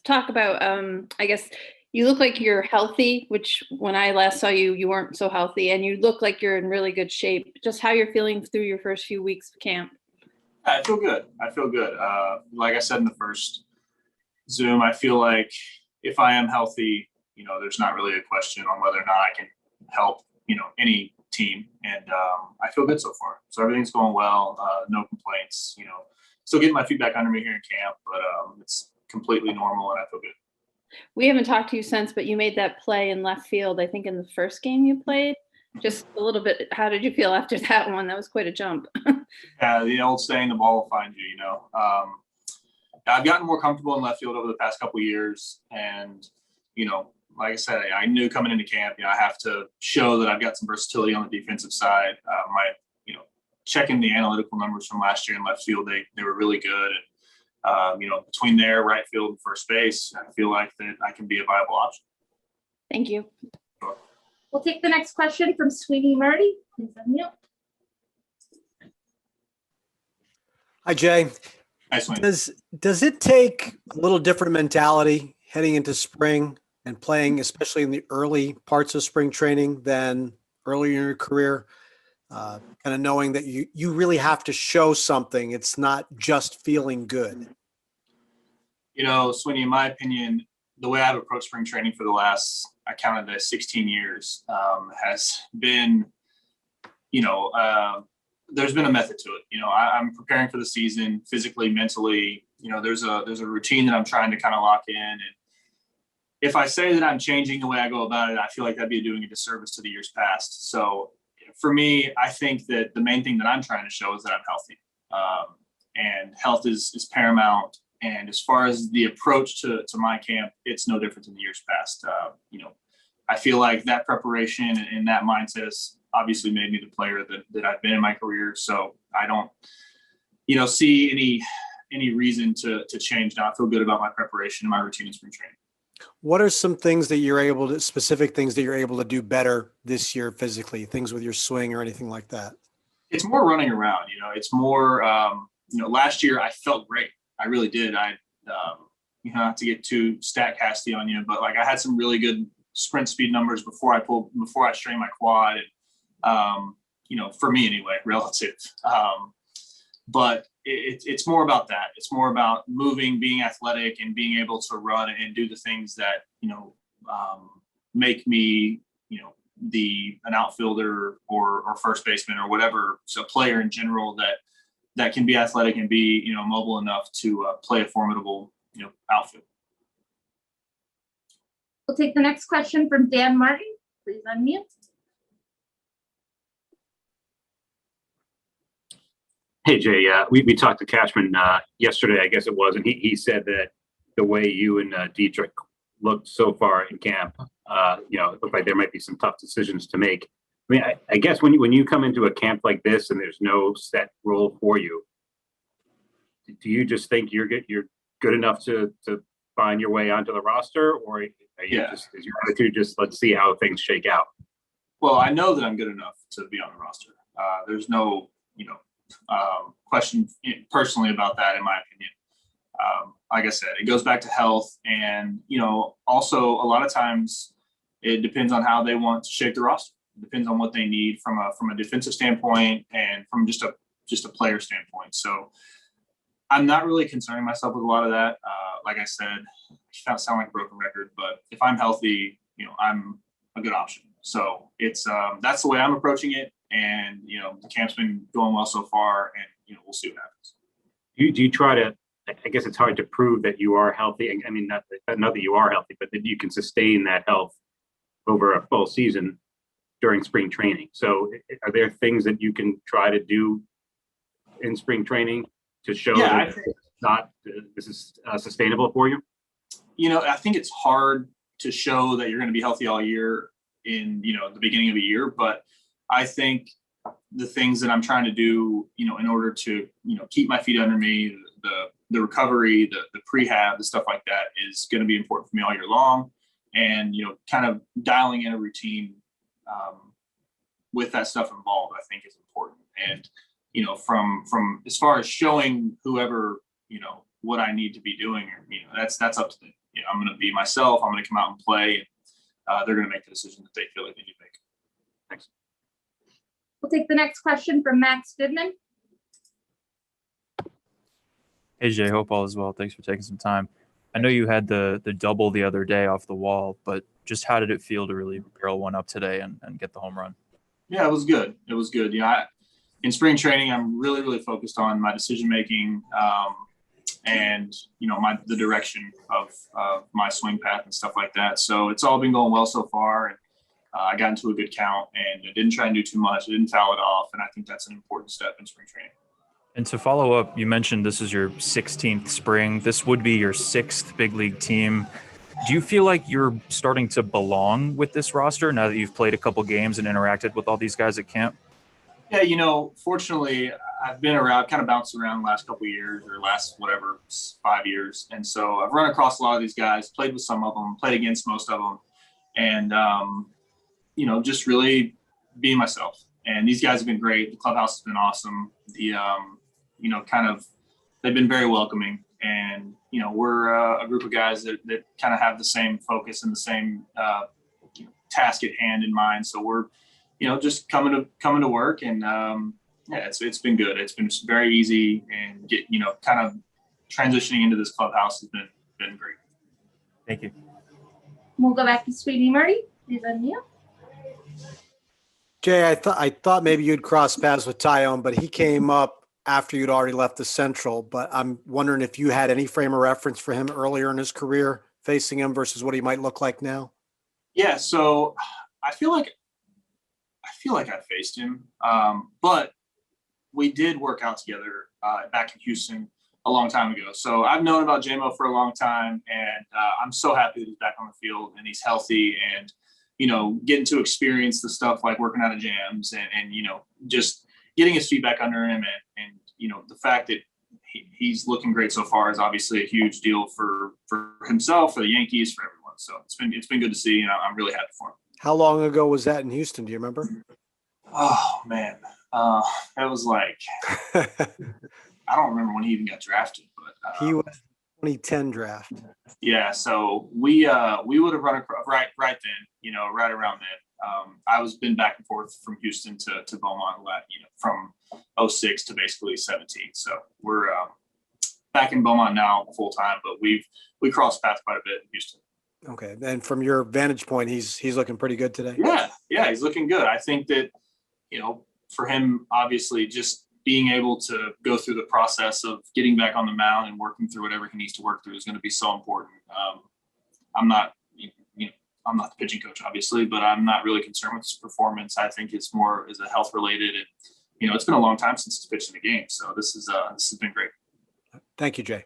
talk about, I guess you look like you're healthy, which when I last saw you, you weren't so healthy, and you look like you're in really good shape. Just how you're feeling through your first few weeks of camp. I feel good. I feel good. Like I said in the first Zoom, I feel like if I am healthy, there's not really a question on whether or not I can help, any team. And I feel good so far. So everything's going well. No complaints. Still getting my feet back under me here in camp, but it's completely normal and I feel good. We haven't talked to you since, but you made that play in left field, I think in the first game you played. Just a little bit, how did you feel after that one? That was quite a jump. Yeah, the old saying, the ball will find you, I've gotten more comfortable in left field over the past couple of years. And, like I said, I knew coming into camp, I have to show that I've got some versatility on the defensive side. Checking the analytical numbers from last year in left field, they were really good. And, between there, right field and first base, I feel like that I can be a viable option. Thank you. Sure. We'll take the next question from Sweeney Murdy. Please unmute. Hi, Jay. Hi, Sweeney. Does it take a little different mentality heading into spring and playing, especially in the early parts of spring training, than earlier in your career? Kind of knowing that you really have to show something. It's not just feeling good. Sweeney, in my opinion, the way I've approached spring training for the last, I counted it 16 years, has been, there's been a method to it. I'm preparing for the season physically, mentally. There's a routine that I'm trying to kind of lock in. And if I say that I'm changing the way I go about it, I feel like that'd be doing a disservice to the years past. So for me, I think that the main thing that I'm trying to show is that I'm healthy, and health is paramount. And as far as the approach to my camp, it's no different than the years past. I feel like that preparation and that mindset has obviously made me the player that I've been in my career. So I don't, see any reason to change now. I feel good about my preparation and my routine in spring training. What are some things that specific things that you're able to do better this year physically, things with your swing or anything like that? It's more running around, it's more, last year I felt great. I really did. Not to get too stat casty on you, but like I had some really good sprint speed numbers before I strained my quad. And, for me anyway, relative. But it's more about that. It's more about moving, being athletic, and being able to run and do the things that, make me, an outfielder or first baseman or whatever. So player in general that can be athletic and be, mobile enough to play a formidable, outfield. We'll take the next question from Dan Martin. Please unmute. Hey, Jay, we talked to Cashman yesterday, I guess it was, and he said that the way you and Dietrich looked so far in camp, it looked like there might be some tough decisions to make. I mean, I guess when you come into a camp like this and there's no set role for you, do you just think you're good enough to find your way onto the roster, or is your attitude just let's see how things shake out? Well, I know that I'm good enough to be on the roster. There's no, question personally about that, in my opinion. Like I said, it goes back to health, and also a lot of times it depends on how they want to shape the roster. It depends on what they need from a defensive standpoint and from just a player standpoint. So I'm not really concerning myself with a lot of that. Like I said, I sound like a broken record, but if I'm healthy, I'm a good option. So it's that's the way I'm approaching it. And, the camp's been going well so far, and, we'll see what happens. Do you try to, I guess it's hard to prove that you are healthy. I mean, not that you are healthy, but that you can sustain that health over a full season during spring training. So are there things that you can try to do in spring training to show that this is sustainable for you? I think it's hard to show that you're going to be healthy all year in, the beginning of a year, but I think the things that I'm trying to do, in order to, keep my feet under me, the recovery, the prehab, the stuff like that is going to be important for me all year long. And, kind of dialing in a routine with that stuff involved, I think is important. And, from as far as showing whoever, what I need to be doing, that's up to I'm going to be myself. I'm going to come out and play. And, they're going to make the decision that they feel like they need to make. Thanks. We'll take the next question from Max Goodman. Hey Jay, hope all is well. Thanks for taking some time. I know you had the double the other day off the wall, but just how did it feel to really barrel one up today and get the home run? Yeah, it was good. It was good. In spring training, I'm really, really focused on my decision making and the direction of my swing path and stuff like that. So it's all been going well so far, and I got into a good count, and I didn't try and do too much. I didn't foul it off, and I think that's an important step in spring training. And to follow up, you mentioned this is your 16th spring. This would be your 6th big league team. Do you feel like you're starting to belong with this roster now that you've played a couple games and interacted with all these guys at camp? Yeah, fortunately, I've been around, kind of bounced around the last couple of years or last 5 years. And so I've run across a lot of these guys, played with some of them, played against most of them, and, just really being myself. And these guys have been great. The clubhouse has been awesome. They've been very welcoming. And, we're a group of guys that kind of have the same focus and the same task at hand in mind. So we're, just coming to work, and it's been good. It's been very easy, and kind of transitioning into this clubhouse has been great. Thank you. We'll go back to Sweetie Murray. Please unmute. Jay, I thought maybe you'd cross paths with Tyone, but he came up after you'd already left the Central. But I'm wondering if you had any frame of reference for him earlier in his career, facing him versus what he might look like now. Yeah, so I feel like I faced him, but we did work out together back in Houston a long time ago. So I've known about JMO for a long time, and I'm so happy that he's back on the field and he's healthy, and getting to experience the stuff like working out of jams and just getting his feet back under him, and the fact that he's looking great so far is obviously a huge deal for himself, for the Yankees, for everyone. So it's been good to see, and I'm really happy for him. How long ago was that in Houston? Do you remember? Oh man, that was like I don't remember when he even got drafted, but He was 2010 draft. yeah. So we would have run across right then, right around then. I was been back and forth from Houston to Beaumont, from 06 to basically 17. So we're back in Beaumont now full time, but we crossed paths quite a bit in Houston. Okay. And from your vantage point, he's looking pretty good today. Yeah, he's looking good. I think that, for him, obviously just being able to go through the process of getting back on the mound and working through whatever he needs to work through is going to be so important. I'm not the pitching coach, obviously, but I'm not really concerned with his performance. I think it's more is a health related, and, it's been a long time since he's pitched in the game. So this has been great. Thank you, Jay.